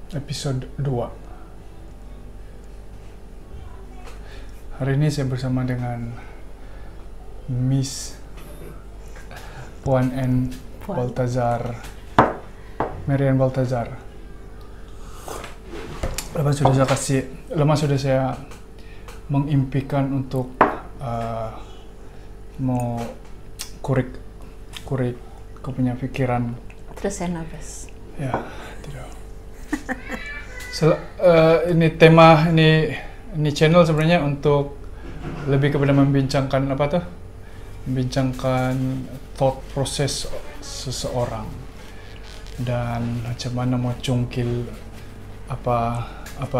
episode 2. Hari ini saya bersama dengan Miss Puan N. Baltazar, Marian Baltazar. Lama sudah saya mengimpikan untuk mau kurik kau punya pikiran. Terus saya nervous. Ya, tidak. Ini tema ini channel sebenarnya untuk lebih kepada membincangkan membincangkan thought process seseorang dan macam mana mau cungkil apa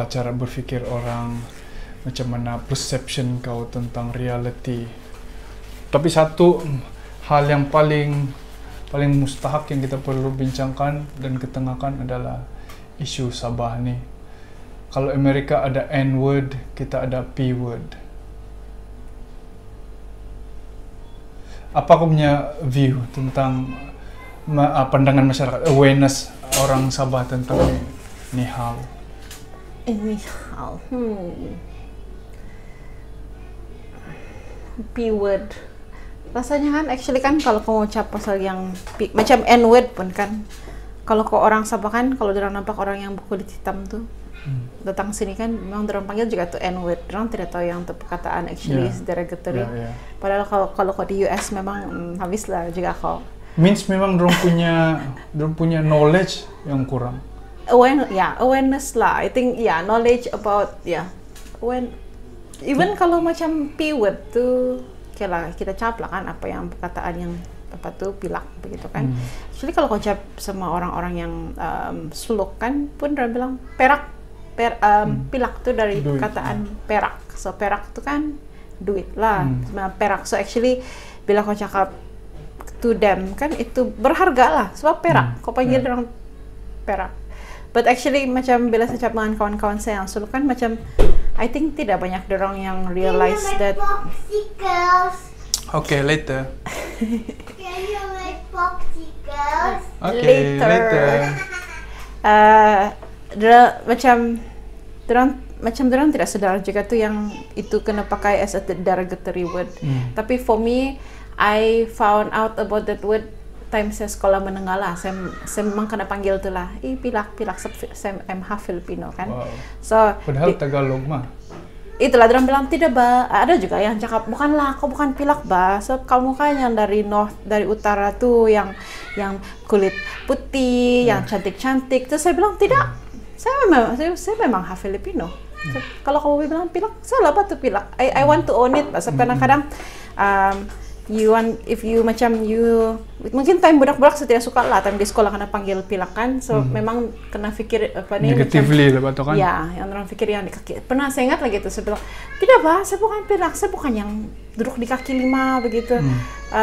cara berpikir orang, macam mana perception kau tentang reality. Tapi satu hal yang paling mustahak yang kita perlu bincangkan dan ketengahkan adalah isu Sabah nih. Kalau Amerika ada N-word, kita ada P-word. Apa kau punya view tentang pandangan masyarakat, awareness orang Sabah tentang ini hal? P-word. Rasanya kan, actually kan kalau kamu ucap pasal yang macam N-word pun kan, kalau ke orang Sabah kan, kalau orang nampak orang yang berkulit hitam tuh datang sini kan, memang orang panggil juga tuh N-word. Orang tidak tahu yang perkataan actually is derogatory. Padahal kalau di US memang habislah juga kau. Means memang dorong punya knowledge yang kurang. Awareness lah. I think knowledge about even kalau macam P-word tuh kita cap lah kan apa yang perkataan yang apa tuh pilak begitu kan. Actually kalau kau cap sama orang-orang yang suluk kan pun dia bilang pilak tuh dari duit, perkataan perak. So perak tuh kan duit lah. Perak. So actually bila kau cakap to them kan itu berharga lah sebab perak. Kau panggil orang perak. But actually macam bila saya cakap dengan kawan-kawan saya yang suluk kan macam I think tidak banyak orang yang realize that. Okay, later. Can you make popsicles? Okay, later. Macam tidak sedar juga tuh yang itu kena pakai as a derogatory word. Tapi for me, I found out about that word time saya sekolah menengah lah. Saya memang kena panggil tuh lah. Pilak. Saya half Filipino kan. Wow. So Padahal Tagalog mah. Itulah dia bilang tidak ba. Ada juga yang cakap bukanlah kau bukan pilak ba. So kamu kan yang dari utara tuh yang kulit putih, yang cantik-cantik. Terus saya bilang tidak. Saya memang half Filipino. So, kalau kamu bilang pilak, saya lah tuh pilak. I want to own it. Sebab kadang-kadang mungkin time budak-budak saya tidak suka lah time di sekolah kena panggil pilak kan. So memang kena fikir apa nih Negatively lah betul kan? Ya, yang orang pikir yang di kaki. Pernah saya ingat lagi tuh saya bilang, tidak bah, saya bukan pilak, saya bukan yang duduk di kaki 5 begitu.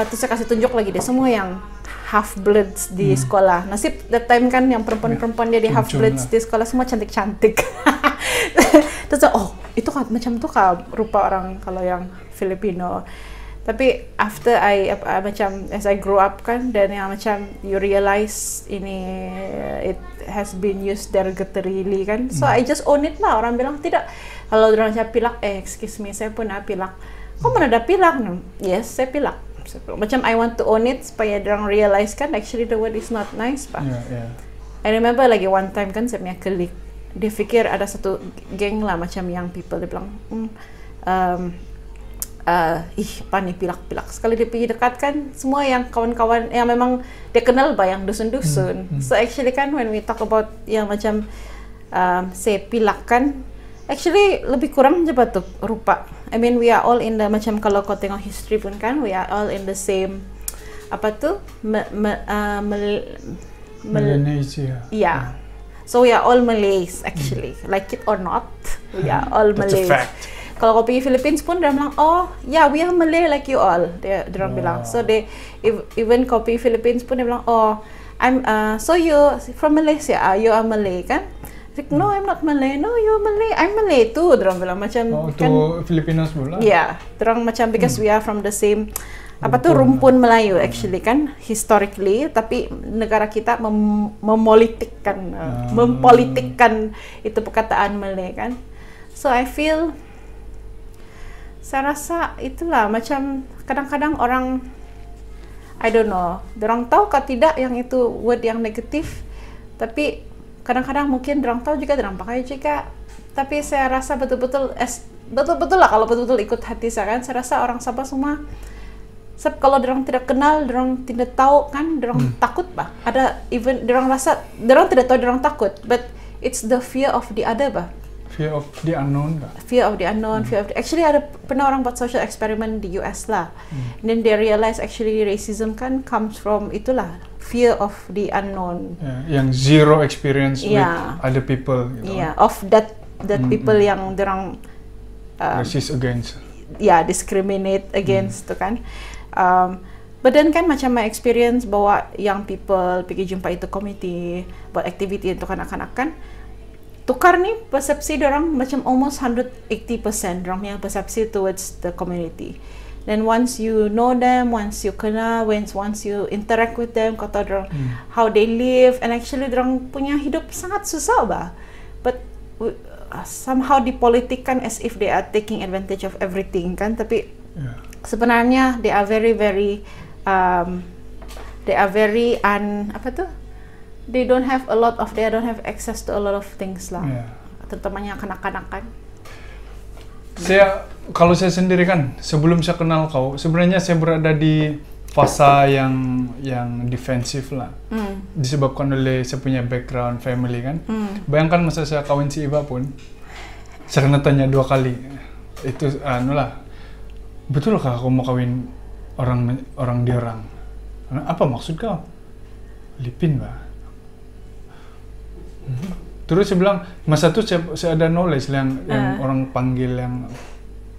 Terus saya kasih tunjuk lagi deh semua yang half bloods di sekolah. Nasib that time kan yang perempuan dia di half bloods di sekolah semua cantik-cantik. Terus itu kan macam tuh rupa orang kalau yang Filipino. Tapi after as I grow up kan, dan yang macam you realize ini it has been used derogatorily kan, so I just own it lah. Orang bilang tidak, kalau orang cakap pilak, excuse me, saya pun pilak. Kok mana ada pilak? Yes, saya pilak. Macam I want to own it supaya orang realize kan actually the word is not nice pak. I remember lagi one time kan saya punya colleague, dia fikir ada satu geng lah macam young people, dia bilang pani pilak-pilak. Sekali dia pergi dekat kan, semua yang kawan-kawan yang memang dia kenal yang dusun-dusun. So actually kan when we talk about yang macam say pilak kan, actually lebih kurang je tuh rupa. I mean we are all in the macam kalau kau tengok history pun kan, we are all in the same Melanesia. Yeah. So we are all Malays actually, like it or not, we are all Malays. That's a fact. Kalau kau pergi Philippines pun dia bilang, we are Malay like you all. Dia bilang. So even kau pergi Philippines pun dia bilang, I'm so you from Malaysia, you are Malay kan? Like, no, I'm not Malay. No, you're Malay. I'm Malay too. Dorang bilang macam itu Filipinos pula. Yeah, dorang macam because we are from the same rumpun Melayu actually kan historically, tapi negara kita mempolitikkan itu perkataan Malay kan. So I feel, saya rasa itulah macam kadang-kadang orang, I don't know, dorang tahu kah tidak yang itu word yang negatif, tapi kadang-kadang mungkin dorang tahu juga, dorang pakai juga. Tapi saya rasa betul-betul lah, kalau betul-betul ikut hati saya kan, saya rasa orang Sabah semua, kalau dorang tidak kenal, dorang tidak tahu kan, dorang takut bah. Ada even dorang rasa, dorang tidak tahu dorang takut, but it's the fear of the other bah. Fear of the unknown bah. Fear of the unknown, actually ada pernah orang buat social experiment di US lah. And then they realize actually racism kan comes from itulah, fear of the unknown. Yang zero experience with other people. Of that people yang dorang racist against. Discriminate against tu kan. But then kan macam my experience bawa young people pergi jumpa itu committee buat activity untuk anak-anak kan, tukar nih persepsi dorang macam almost 180% dorang punya persepsi towards the community. Then once you know them, once you kenal, once you interact with them, kau tahu dorang how they live, and actually dorang punya hidup sangat susah bah. But somehow dipolitikkan as if they are taking advantage of everything kan, tapi sebenarnya they are very they don't have access to a lot of things lah. Terutamanya kanak-kanak kan. Kalau saya sendiri kan, sebelum saya kenal kau, sebenarnya saya berada di fase yang defensif lah. Disebabkan oleh saya punya background family kan. Bayangkan masa saya kawin si Iba pun, saya kena tanya 2 kali. Itu betulkah kau mau kawin orang diorang? Apa maksud kau? Lipin bah. Terus saya bilang, masa itu saya ada knowledge yang orang panggil yang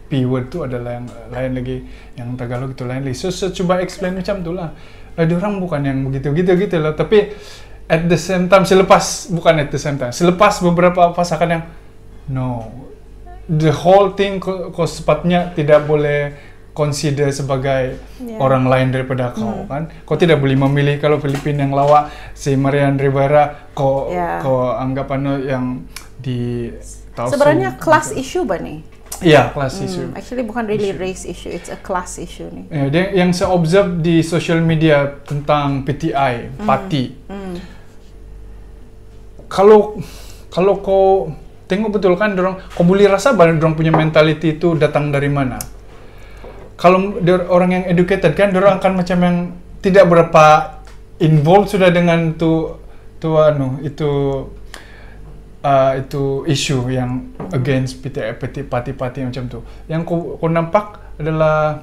P-word itu adalah yang lain lagi, yang Tagalog itu lain lagi. So saya coba explain macam tu lah. Diorang bukan yang begitu lah. Tapi at the same time, selepas beberapa pasangan yang no, the whole thing kau sepatnya tidak boleh consider sebagai orang lain daripada kau kan. Kau tidak boleh memilih kalau Filipina yang lawak si Marian Rivera kau anggap yang di sebenarnya class issue bah nih. Class issue. Actually bukan really race issue, it's a class issue nih. Yang saya observe di social media tentang PTI, parti. Kalau kau tengok betul kan, kau boleh rasa bahwa dorang punya mentality itu datang dari mana. Kalau orang yang educated kan, dorang akan macam yang tidak berapa involved sudah dengan itu isu yang against parti-parti macam tu. Yang kau nampak adalah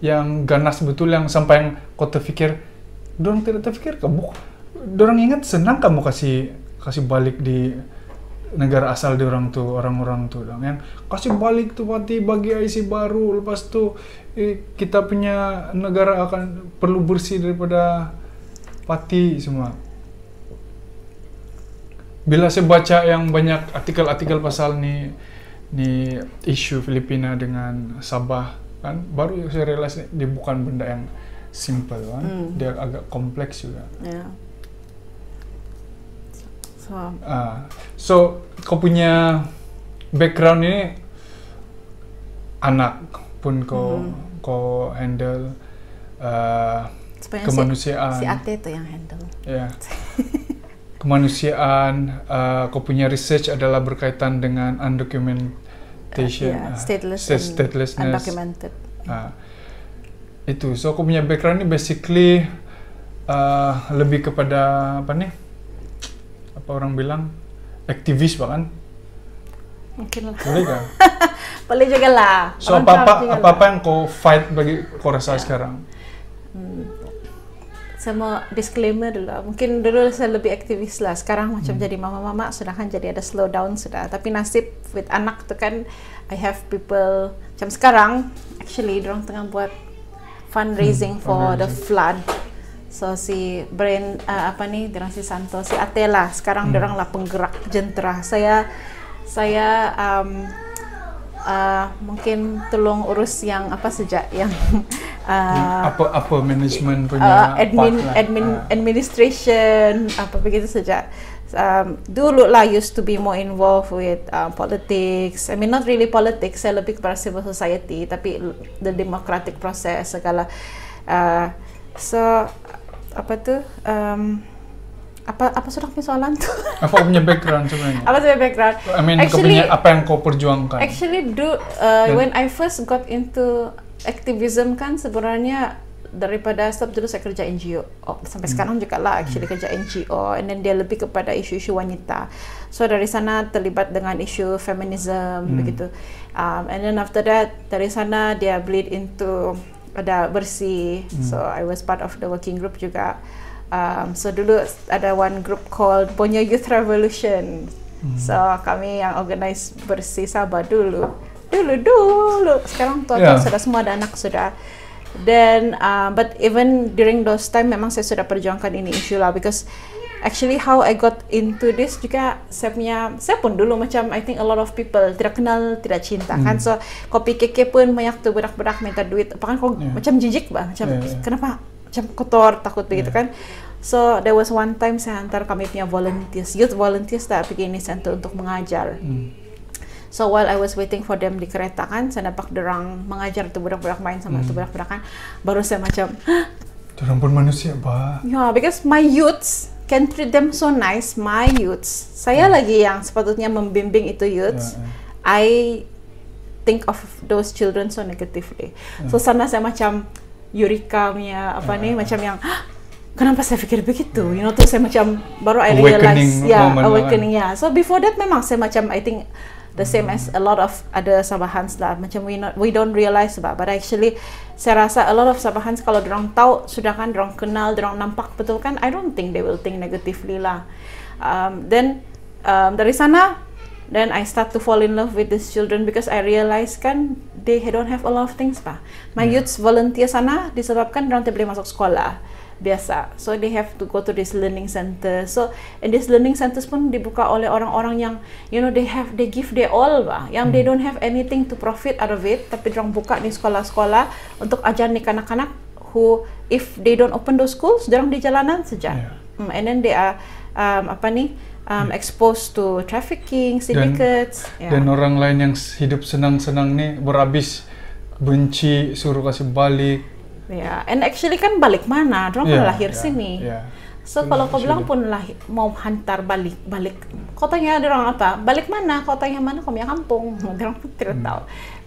yang ganas betul, yang sampai yang kau terfikir, dorang tidak terfikir kamu, dorang ingat senang kamu kasih balik di negara asal orang tu yang kasih balik tu parti bagi IC baru, lepas tu kita punya negara akan perlu bersih daripada parti semua. Bila saya baca yang banyak artikel-artikel pasal ni isu Filipina dengan Sabah kan, baru saya realize dia bukan benda yang simple kan, dia agak kompleks juga. So kau punya background ini, anak pun kau handle, kemanusiaan. Si Ate itu yang handle. Kemanusiaan, kau punya research adalah berkaitan dengan undocumentation, statelessness, undocumented. Itu, so kau punya background ini basically lebih kepada apa orang bilang, aktivis bahkan. Mungkin lah. Boleh kan? Boleh juga lah. So apa yang kau fight bagi kau rasa sekarang? Saya mau disclaimer dulu. Mungkin dulu saya lebih aktivis lah. Sekarang macam jadi mama-mama sudah kan, jadi ada slow down sudah. Tapi nasib with anak tu kan, I have people macam sekarang. Actually, dorang tengah buat fundraising for the flood So si Brain dirang si Santo, si Atela sekarang dorang lah penggerak jentera. Saya mungkin tolong urus yang apa sejak yang apa manajemen punya administration apa begitu sejak. Dulu lah used to be more involved with politics. I mean not really politics, saya lebih kepada civil society, tapi the democratic process segala. So apa tuh? Apa sudah punya soalan tuh? Apa punya background sebenarnya? Apa punya background? I mean, actually, apa yang kau perjuangkan? Actually, when I first got into activism kan sebenarnya daripada stop dulu saya kerja NGO, sampai sekarang juga lah actually kerja NGO, and then dia lebih kepada isu-isu wanita. So dari sana terlibat dengan isu feminism begitu, and then after that dari sana dia bleed into ada bersih. So I was part of the working group juga. So dulu ada one group called Ponyo Youth Revolution. So kami yang organize bersih Sabah dulu. Sekarang tua-tua sudah semua ada anak sudah. Then but even during those time memang saya sudah perjuangkan ini isu lah, because actually how I got into this juga saya pun dulu macam I think a lot of people tidak kenal, tidak cinta kan. So kopi keke pun banyak tuh berak-berak minta duit. Apakah kok macam jijik bah, macam kenapa macam kotor, takut begitu kan. So there was one time saya hantar kami punya volunteers, youth volunteers tak pergi ini center untuk mengajar. So while I was waiting for them di kereta kan, saya nampak dorang mengajar tuh budak-budak main sama tuh budak-budak kan. Baru saya macam, dorang pun manusia bah. Yeah, because my youths can treat them so nice. My youths, saya lagi yang sepatutnya membimbing itu youths. I think of those children so negatively. So sana saya macam Eureka punya macam yang kenapa saya pikir begitu, you know, terus saya macam baru I realize awakening So before that memang saya macam I think the same as a lot of other Sabahans lah, macam we don't realize but actually saya rasa a lot of Sabahans kalau dorang tahu sudah kan, dorang kenal, dorang nampak betul kan, I don't think they will think negatively lah. Then dari sana then I start to fall in love with these children because I realize kan they don't have a lot of things pa. My youths volunteer sana disebabkan dorang tidak boleh masuk sekolah biasa, so they have to go to this learning center. So and this learning centers pun dibuka oleh orang-orang yang you know they give their all bah, yang they don't have anything to profit out of it, tapi dorang buka di sekolah-sekolah untuk ajar nih kanak-kanak who if they don't open those schools, dorang di jalanan saja. And then they are exposed to trafficking, syndicates. Dan orang lain yang hidup senang-senang nih berhabis benci, suruh kasih balik. And actually kan balik mana? Dorang pun lahir sini. So kalau kau bilang pun mau hantar balik, kau tanya dorang apa? Balik mana? Kau tanya mana? Kau punya kampung. Dorang pun tidak tahu.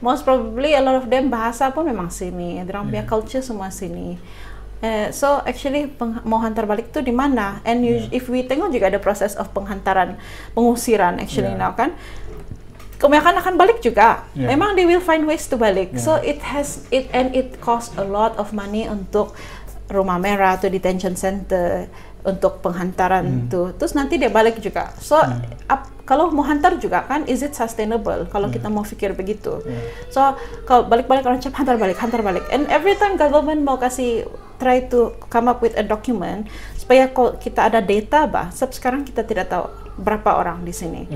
Most probably a lot of them bahasa pun memang sini. Dorang punya culture semua sini. So actually mau hantar balik itu di mana? And if we tengok juga ada proses of pengusiran actually now kan. Kebanyakan akan balik juga. Memang they will find ways to balik. So it cost a lot of money untuk rumah merah atau detention center untuk penghantaran tuh. Terus nanti dia balik juga. So kalau mau hantar juga kan, is it sustainable? Kalau kita mau pikir begitu. So kalau balik-balik orang cepat hantar balik. And every time government mau kasih try to come up with a document supaya kita ada data bah. Sebab sekarang kita tidak tahu berapa orang di sini.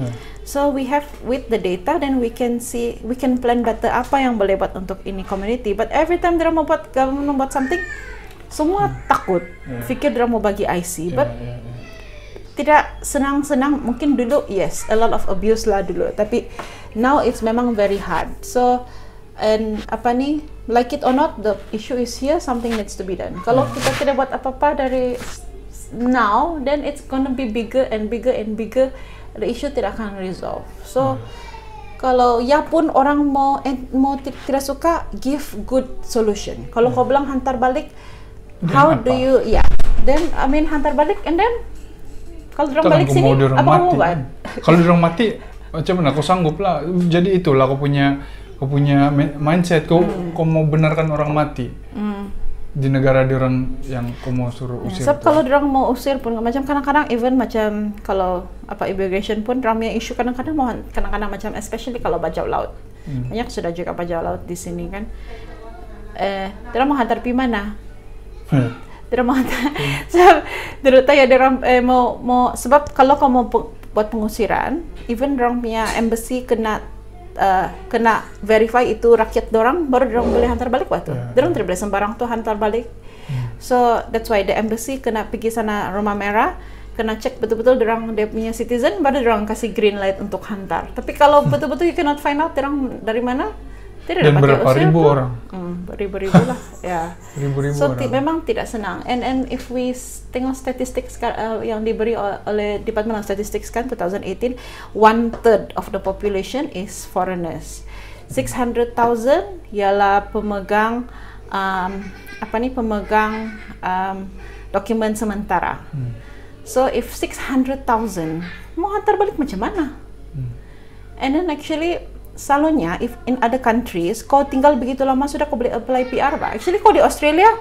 So we have with the data, then we can plan better apa yang boleh buat untuk ini community. But every time dia mau buat government membuat something, semua takut, pikir dia mau bagi IC, but tidak senang-senang. Mungkin dulu yes, a lot of abuse lah dulu, tapi now it's memang very hard. So and like it or not, the issue is here, something needs to be done. Kalau kita tidak buat apa-apa dari now, then it's gonna be bigger and bigger and bigger. The issue tidak akan resolve. So kalau ya pun orang mau tidak suka, give good solution. Kalau kau bilang hantar balik, how do you then hantar balik, and then kalau dorang balik sini apa kamu buat? Kalau dorang mati macam mana? Kau sanggup lah. Jadi itulah kau punya mindset. Kau mau benarkan orang mati di negara dorang yang kau mau suruh usir. Sebab kalau dorang mau usir pun macam kadang-kadang even macam kalau immigration pun dorang punya isu kadang-kadang macam especially kalau bajau laut. Banyak sudah juga bajau laut di sini kan. Dorang mau hantar pergi mana? Dorang mau hantar. Terus ya dorang mau sebab kalau kamu mau buat pengusiran, even dorang punya embassy kena verify itu rakyat dorang, baru dorang boleh hantar balik waktu. Dorang tidak boleh sembarang tuh hantar balik. So that's why the embassy kena pergi sana rumah merah, kena cek betul-betul dorang dia punya citizen, baru dorang kasih green light untuk hantar. Tapi kalau betul-betul you cannot find out dorang dari mana, tidak Dan dapat berapa ribu tuh. orang? Ribu-ribu lah, ya. Ribu-ribu So orang. memang tidak senang. And if we tengok statistik yang diberi oleh Department of Statistics kan 2018, 1/3 of the population is foreigners. 600,000 ialah pemegang pemegang dokumen sementara. So if 600,000 mau hantar balik macam mana? And then actually selalunya if in other countries kau tinggal begitu lama sudah kau boleh apply PR Pak. Actually kau di Australia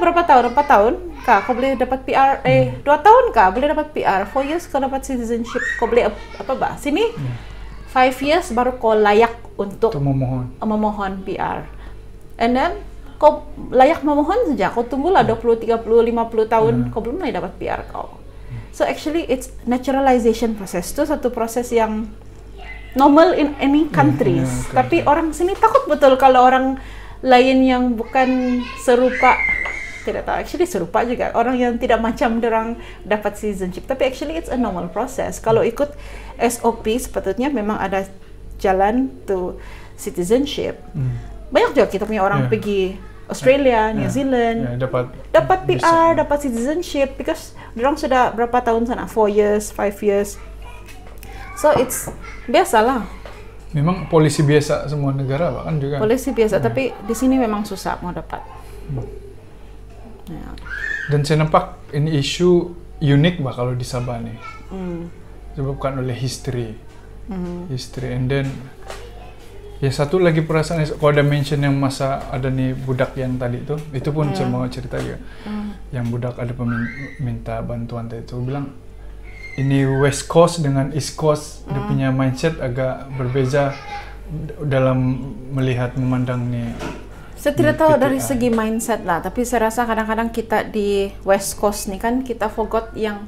berapa tahun? 4 tahun kah kau boleh dapat PR? 2 tahun kah boleh dapat PR? 4 years kau dapat citizenship, kau boleh apa Pak? Sini 5 years baru kau layak untuk memohon PR. And then kau layak memohon saja, kau tunggulah 20, 30, 50 tahun kau belum lagi dapat PR kau. So actually it's naturalization process, itu satu proses yang normal in any countries. Tapi orang sini takut betul kalau orang lain yang bukan serupa, tidak tahu, actually serupa juga, orang yang tidak macam orang dapat citizenship. Tapi actually it's a normal process. Kalau ikut SOP sepatutnya memang ada jalan to citizenship. Banyak juga kita punya orang pergi Australia, New Zealand, dapat PR, dapat citizenship because orang sudah berapa tahun sana, 4 years, 5 years. So it's biasalah. Memang polisi biasa semua negara Pak kan juga. Polisi biasa, tapi di sini memang susah mau dapat. Ya. Dan saya nampak ini isu unik Pak kalau di Sabah nih. Disebabkan oleh history. And then ya satu lagi perasaan, kalau ada mention yang masa ada nih budak yang tadi itu pun saya mau cerita juga. Yang budak ada minta bantuan tadi itu, bilang ini West Coast dengan East Coast dia punya mindset agak berbeza dalam memandang nih. Saya tidak tahu dari segi mindset lah, tapi saya rasa kadang-kadang kita di West Coast nih kan kita forgot yang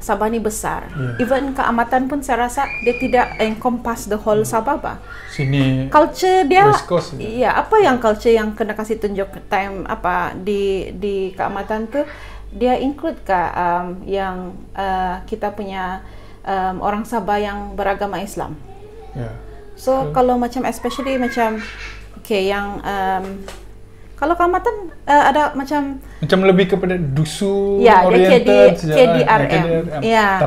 Sabah ini besar. Even keamatan pun saya rasa dia tidak encompass the whole Sabah Pak. Sini culture dia, West Coast. Iya, apa yang culture yang kena kasih tunjuk time apa di keamatan tuh dia include yang kita punya orang Sabah yang beragama Islam. So kalau macam especially macam yang kalau keamatan ada macam lebih kepada dusun oriented, KDRM. Ya.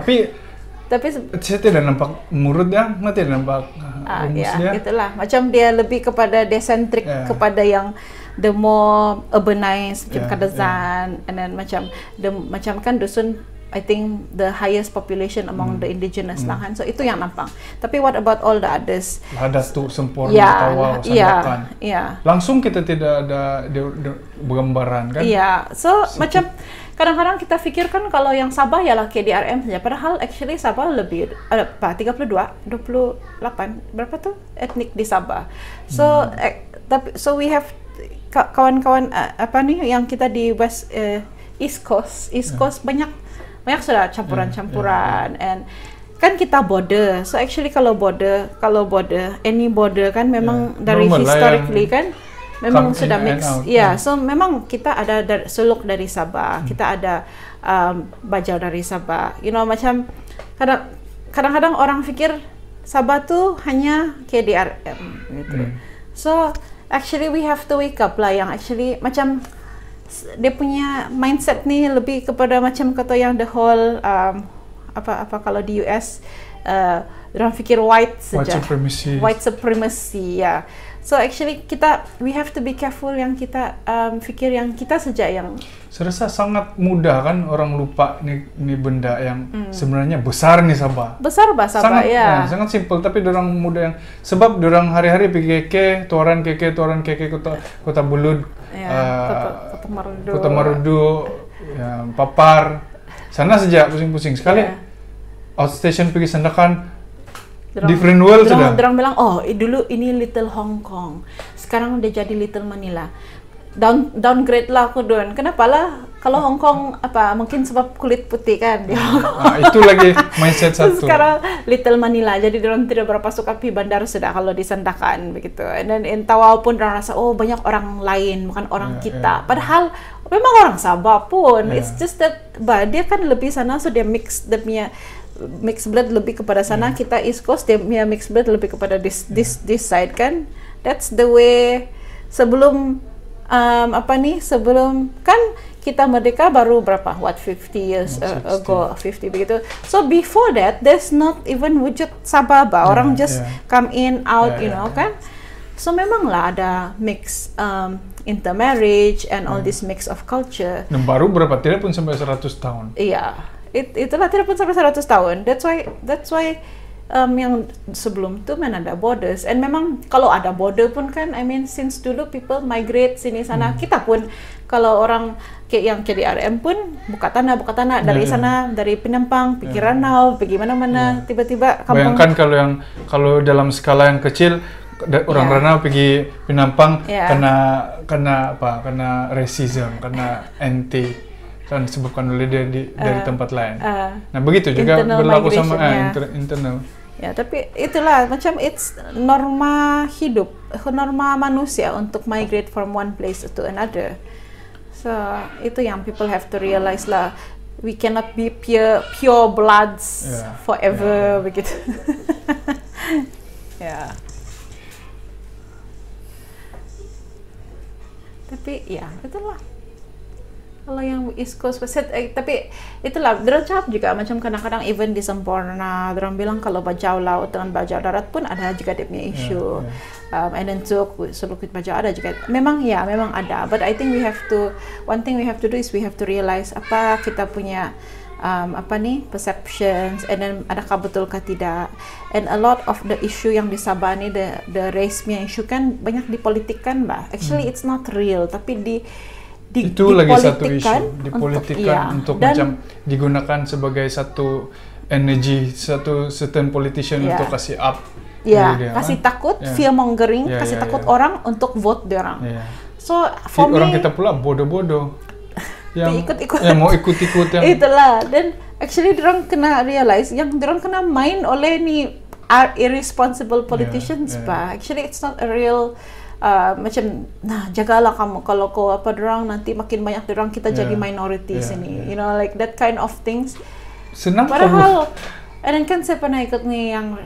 Tapi saya tidak nampak murut ya, tidak nampak rumusnya. Itulah macam dia lebih kepada desentrik, kepada yang the more urbanized macam Kadazan, and then macam kan dusun, I think the highest population among the indigenous lah kan, so itu yang nampak. Tapi what about all the others? Ladatu, Sempurna, Tawau, Sandakan. Langsung kita tidak ada gambaran kan? So macam kadang-kadang kita pikirkan kalau yang Sabah ialah KDRM saja, padahal actually Sabah lebih ada 32, 28 berapa tuh etnik di Sabah. So so we have kawan-kawan yang kita di East Coast banyak sudah campuran-campuran, and kan kita border. So actually kalau border any border kan memang dari historically kan memang sudah mix. So memang kita ada suluk dari Sabah, kita ada Bajau dari Sabah. Macam kadang-kadang orang pikir Sabah tuh hanya KDRM gitu. So actually we have to wake up lah, yang actually macam dia punya mindset nih lebih kepada macam kata yang the whole apa kalau di US orang fikir white supremacy ya. So actually we have to be careful yang kita fikir yang kita saja yang. Saya rasa sangat mudah kan orang lupa nih benda yang sebenarnya besar nih Sabah. Besar bahasa Sabah ya. Sangat simpel, tapi orang muda yang sebab orang hari-hari pergi Toran keke Kota Bulud, Kota Marudu, ya, Papar. Sana saja pusing-pusing sekali. Outstation pergi Sandakan. Different world sudah. Orang bilang, dulu ini Little Hong Kong, sekarang udah jadi Little Manila. downgrade lah aku Don. Kenapa lah? Kalau Hong Kong apa mungkin sebab kulit putih kan di Hong Kong. Itu lagi mindset satu. Sekarang Little Manila, jadi orang tidak berapa suka pergi bandar sudah kalau disandakan begitu. Dan Tawau pun orang rasa banyak orang lain bukan orang kita. Padahal memang orang Sabah pun. It's just that dia kan lebih sana, so dia punya mixed blood lebih kepada sana. Kita East Coast dia punya mixed blood lebih kepada this side kan. That's the way. Sebelum sebelum kan kita merdeka baru berapa? 50 years ago, 50 begitu. So before that, there's not even wujud Sabah. Orang just come in, out, you know kan. So memanglah ada mix intermarriage and all this mix of culture. Dan baru berapa? Tidak pun sampai 100 tahun. Iya, itulah tidak pun sampai 100 tahun. That's why yang sebelum itu ada borders, and memang kalau ada border pun kan, I mean since dulu people migrate sini sana. Kita pun kalau orang kayak yang di RM pun buka tanah dari sana, dari Penampang pergi Ranau, pergi mana-mana, tiba-tiba kampung. Bayangkan kalau dalam skala yang kecil orang Ranau pergi Penampang kena racism, kena anti kan disebabkan oleh dia dari tempat lain. Nah begitu juga berlaku sama internal. Ya, tapi itulah macam it's norma hidup, norma manusia untuk migrate from one place to another. So itu yang people have to realize lah. We cannot be pure bloods forever begitu. Ya. Tapi ya itulah. Kalau yang East Coast, tapi itulah, dorang cakap juga macam kadang-kadang even di Semporna, dorang bilang kalau bajau laut dengan bajau darat pun ada juga dia punya isu. And then sulukit bajau ada juga. Memang ada. But I think one thing we have to do is we have to realize apa kita punya perceptions, and then adakah betulkah tidak. And a lot of the issue yang di Sabah ni, the race-nya issue kan banyak dipolitikkan bah. Actually it's not real, tapi itu lagi satu isu dipolitikan untuk macam digunakan sebagai satu energi, satu certain politician untuk kasih up kasih takut, fear mongering, kasih takut orang untuk vote dia orang. So for orang me, kita pula bodoh-bodoh yang ikut-ikut mau ikut-ikut yang itulah. Dan actually orang kena realize yang orang kena main oleh ni irresponsible politicians actually it's not a real macam jagalah kamu kalau kau dorang nanti makin banyak dorang kita jadi minority sini, you know, like that kind of things. Senang padahal dan kan saya pernah ikut nih yang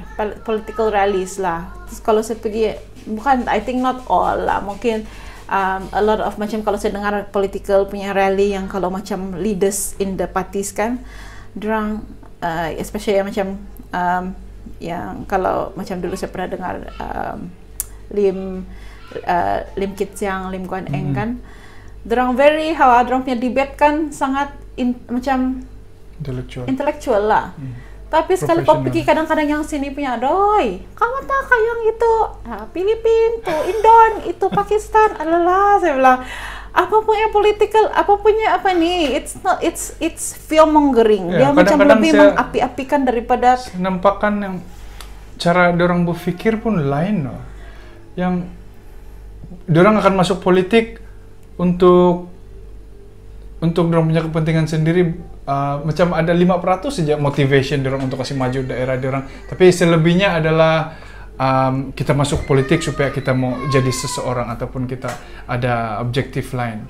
political rallies lah. Terus kalau saya pergi, bukan, I think not all lah, mungkin a lot of macam kalau saya dengar political punya rally yang kalau macam leaders in the parties kan, dorang especially yang macam yang kalau macam dulu saya pernah dengar Lim Kit Siang, Lim Kuan Eng kan, dorang dorang punya debate kan sangat macam intellectual lah. Tapi sekali kau pergi kadang-kadang yang sini punya, doi, kamu tak kayak yang itu, Filipina, itu Indon, itu Pakistan, alalah, saya bilang, apa punya political, apa punya apa nih, it's fear mongering. Dia macam lebih mengapi-apikan daripada. Nampakkan yang cara dorang berpikir pun lain loh. Yang dorang akan masuk politik untuk dorang punya kepentingan sendiri, macam ada 5% saja motivation dorang untuk kasih maju daerah dorang, tapi selebihnya adalah kita masuk politik supaya kita mau jadi seseorang ataupun kita ada objektif lain.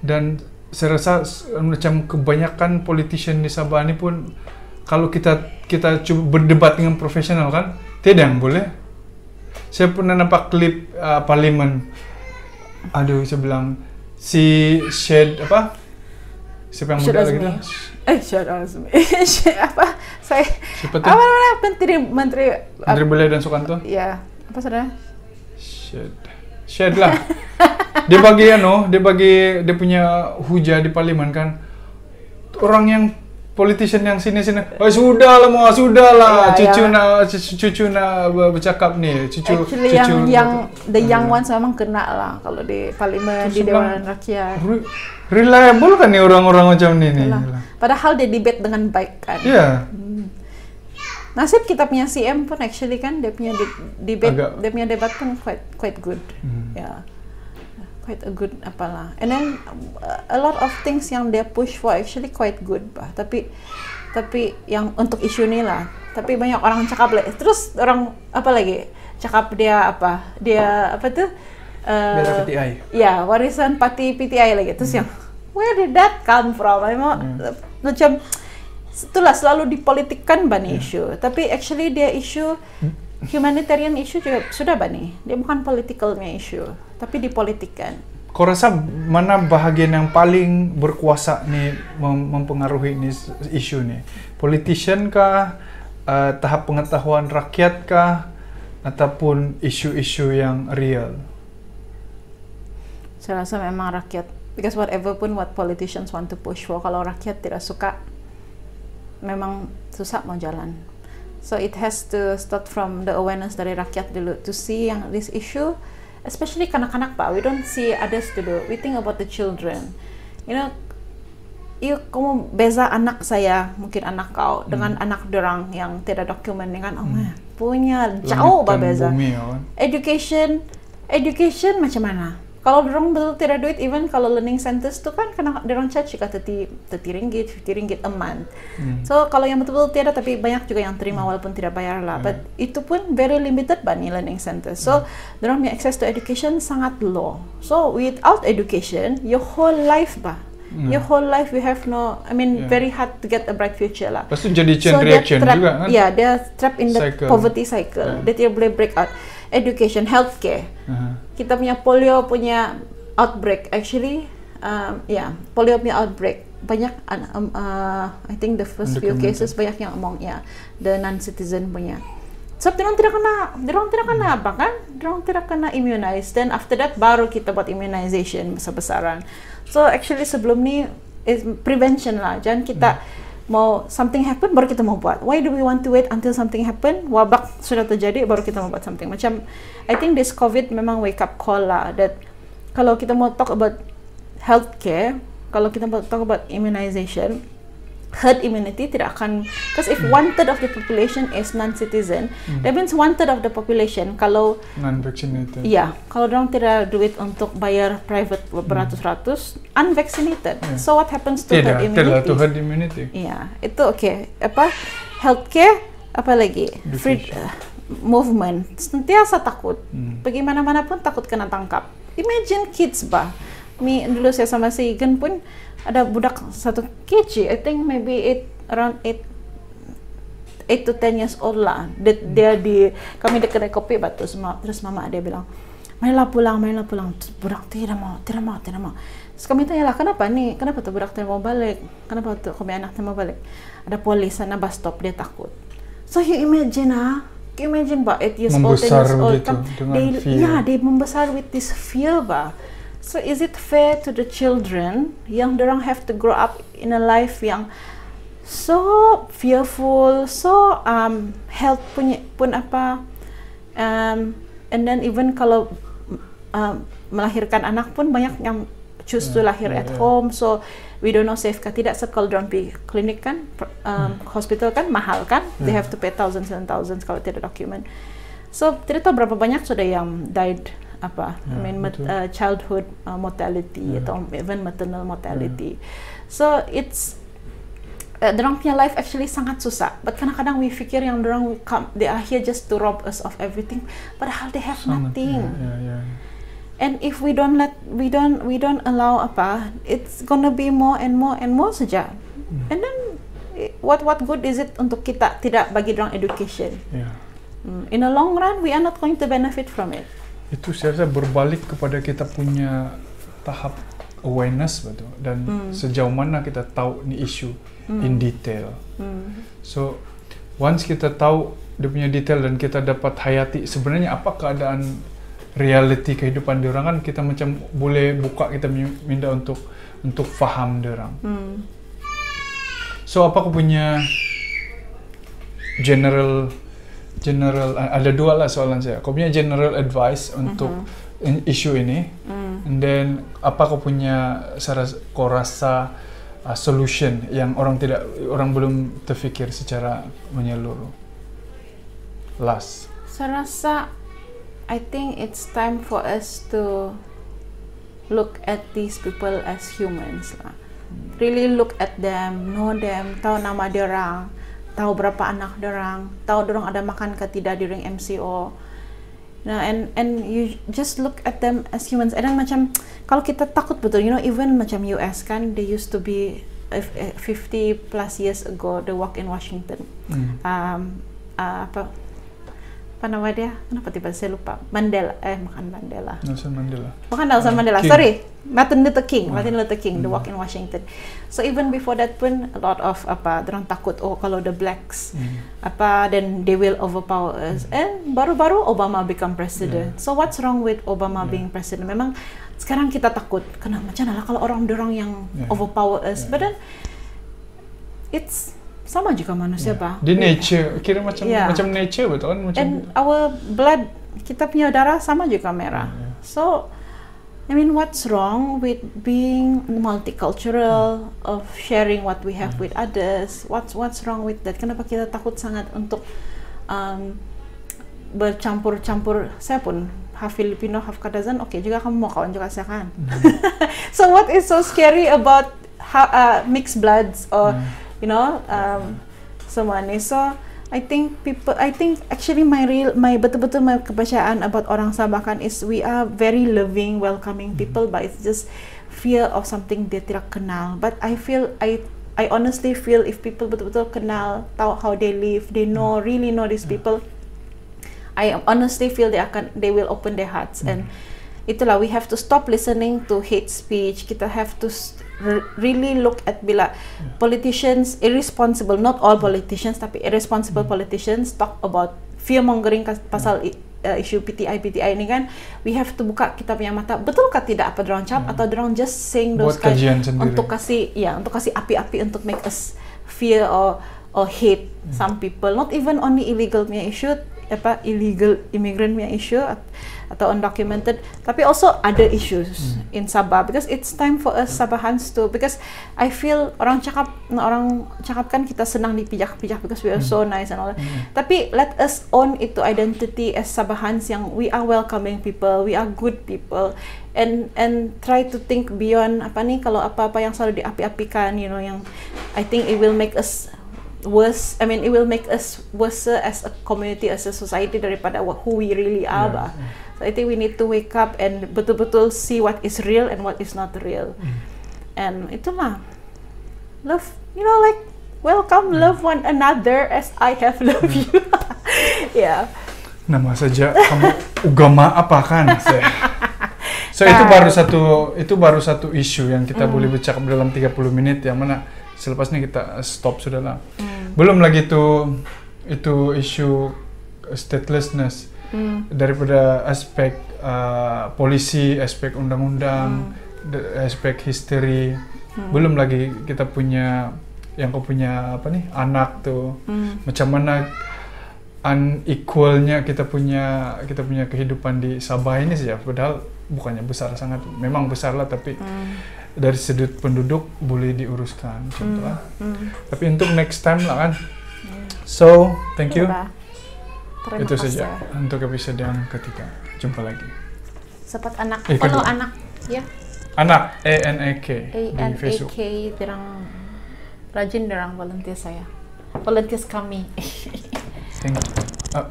Dan saya rasa macam kebanyakan politician di Sabah ini pun kalau kita coba berdebat dengan profesional kan, tidak yang boleh. Saya pernah nampak klip parlimen. Aduh, saya bilang si Syed apa? Siapa yang muda lagi tu? Syed Azmi. Apa? Saya. Siapa tu? Menteri Belia dan Sukanto? Ya. Apa saudara? Syed lah. Dia bagi dia punya hujah di parlimen kan. Orang yang politician yang sini-sini, sudahlah, cucu nak bercakap ni, Actually, yang the young ones memang kena lah kalau di parlimen, di Dewan Rakyat. Reliable kan ni orang-orang macam ni. Padahal dia debate dengan baik kan. Iya. Nasib kita punya CM pun actually kan dia punya debate, dia punya debat pun quite good. Ya. quite a good apalah. And then a lot of things yang dia push for actually quite good bah. Tapi yang untuk isu ni lah. Tapi banyak orang cakap terus orang apa lagi? Cakap dia apa tuh? Bela PTI. Ya, warisan parti PTI lagi. Terus yang where did that come from? Macam itulah selalu dipolitikkan bani isu. Tapi actually dia isu humanitarian issue juga sudah bani. Dia bukan politikalnya isu, tapi dipolitikkan. Kau rasa mana bahagian yang paling berkuasa nih mempengaruhi nih isu nih? Politician kah, tahap pengetahuan rakyat kah, ataupun isu-isu yang real? Saya rasa memang rakyat. Because whatever pun what politicians want to push for, kalau rakyat tidak suka, memang susah mau jalan. So it has to start from the awareness dari rakyat dulu to see yang this issue, especially kanak-kanak pak. We don't see others dulu. We think about the children. You know, kamu beza anak saya, mungkin anak kau dengan anak dorang yang tidak dokumen dengan punya jauh beza. Education macam mana? Kalau dorang betul tidak duit, even kalau learning centers tu kan kena dorang charge kata 30 ringgit, 50 ringgit a month. So kalau yang betul-betul tiada, tapi banyak juga yang terima walaupun tidak bayar lah. But itu pun very limited bani learning centers. So dorang punya access to education sangat low. So without education, your whole life your whole life you have no, very hard to get a bright future lah. Lepas tu jadi chain reaction juga kan? Ya, dia trap in the poverty cycle. Dia tidak boleh break out. Education, healthcare. Kita punya polio punya outbreak actually, polio punya outbreak banyak. I think the first few cases banyak yang among the non-citizen punya. So dorang tidak kena apa kan? Dorang tidak kena immunize. Then after that baru kita buat immunization besar-besaran. So actually sebelum ni is prevention lah. Jangan kita mau something happen baru kita mau buat. Why do we want to wait until something happen? Wabak sudah terjadi baru kita mau buat something. Macam I think this COVID memang wake up call lah. That kalau kita mau talk about healthcare, kalau kita mau talk about immunization, herd immunity tidak akan, because if 1/3 of the population is non-citizen, that means 1/3 of the population kalau non-vaccinated. Ya, kalau dorang tidak duit untuk bayar private beratus-ratus, unvaccinated. So what happens to herd immunity? Tidak, to herd immunity. Iya, itu okay. Healthcare, apa lagi? Free movement. Sentiasa takut. Pergi mana-mana pun takut kena tangkap. Imagine kids dulu saya sama si Igan pun ada budak satu kecil, I think maybe around 8 to 10 years old lah. Dia kami dekat kedai kopi terus mama dia bilang, marilah pulang. Budak tidak mau. Terus kami tanya lah, kenapa tuh budak tidak mau balik? Kenapa tuh kami anak tidak mau balik? Ada polis sana bus stop, dia takut. So you imagine 8 years old, 10 years old, they membesar with this fear So is it fair to the children yang dorang have to grow up in a life yang so fearful, so health pun apa, and then even kalau melahirkan anak pun banyak yang choose to lahir at home, so we don't know safe kah tidak. So kalau dorang pergi klinik kan, hospital kan mahal kan, they have to pay thousands and thousands kalau tidak dokumen. So tidak tahu berapa banyak sudah yang died childhood mortality atau even maternal mortality. So it's dorang punya life actually sangat susah. But kadang-kadang we fikir yang dorang they are here just to rob us of everything, padahal they have nothing. And if we don't allow it's gonna be more and more saja. And then what good is it untuk kita tidak bagi dorang education? In the long run we are not going to benefit from it. Itu saya rasa berbalik kepada kita punya tahap awareness betul, dan sejauh mana kita tahu ni isu in detail. So once kita tahu dia punya detail dan kita dapat hayati sebenarnya apa keadaan reality kehidupan diorang, kan kita macam boleh buka, kita minta untuk faham diorang. So apa aku punya general ada dua lah soalan saya. Kau punya general advice untuk isu ini, and then apa kau punya kau rasa solution yang orang belum terfikir secara menyeluruh. Saya rasa I think it's time for us to look at these people as humans lah. Really look at them, know them, tahu nama dia orang, tahu berapa anak dia orang, tahu dia orang ada makan ke tidak during MCO. Nah, and you just look at them as humans. And then macam kalau kita takut betul, you know, even macam US kan, they used to be 50 plus years ago, the walk in Washington. Apa nama dia? Kenapa tiba saya lupa? Mandela, bukan Mandela. Nelson Mandela. Bukan Nelson Mandela, King. sorry. Martin Luther King, the walk in Washington. So even before that pun a lot of orang takut kalau the blacks then they will overpower us. And baru-baru Obama become president. So what's wrong with Obama being president? Memang sekarang kita takut karena macam mana kalau orang-orang yang overpower us. But then it's sama juga manusia di nature, kira macam nature betul kan? And our blood, kita punya darah sama juga merah. So I mean, what's wrong with being multicultural, of sharing what we have with others? What's wrong with that? Kenapa kita takut sangat untuk bercampur-campur? Saya pun half Filipino, half Kadazan. Oke, juga kamu mau kawan juga saya kan? So what is so scary about mixed bloods or you know, semua ni. So I think actually my betul-betul my kepercayaan about orang Sabah kan is we are very loving, welcoming people, but it's just fear of something dia tidak kenal. But I honestly feel if people betul-betul kenal, tahu how they live, they really know these people, I honestly feel they will open their hearts. And itulah, we have to stop listening to hate speech. Kita have to really look at bila politicians irresponsible, not all politicians tapi irresponsible politicians talk about fear mongering pasal isu PTI ini kan, we have to buka kita punya mata, betulkah tidak apa dorang cap atau dorang just saying those kind untuk kasih api-api untuk make us fear or hate some people, not even only illegal punya issue, illegal immigrant punya issue atau undocumented, tapi also other issues in Sabah, because it's time for us Sabahans to, because I feel orang cakap kan kita senang dipijak-pijak because we are so nice and all that. Tapi let us own itu identity as Sabahans yang we are welcoming people, we are good people, and try to think beyond kalau apa-apa yang selalu diapi-apikan, you know, yang I think it will make us worse. I mean, it will make us worse as a community, as a society daripada who we really are. So I think we need to wake up and betul-betul see what is real and what is not real. And itulah, love, you know, like welcome, love one another as I have loved you. Nama saja kamu ugama apa kan? So itu baru satu isu yang kita boleh bercakap dalam 30 menit, yang mana selepasnya kita stop sudah lah. Belum lagi itu isu statelessness daripada aspek polisi, aspek undang-undang, aspek history. Belum lagi kita punya anak tuh, macam mana unequalnya kita punya kehidupan di Sabah ini saja, padahal bukannya besar sangat, memang besar lah, tapi dari sudut penduduk boleh diuruskan, contoh lah. Tapi untuk next time lah kan. So thank you. Itu saja untuk episode yang ketiga. Jumpa lagi. Support anak, follow anak, ya. Anak ANAK di Facebook. Dirang rajin, dirang volunteer saya. Volunteers kami. Thank you.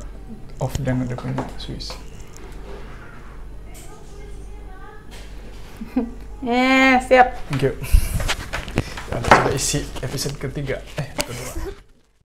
Off dengan ada punya Swiss. Siap. Thank you. Coba isi episode ketiga. Kedua.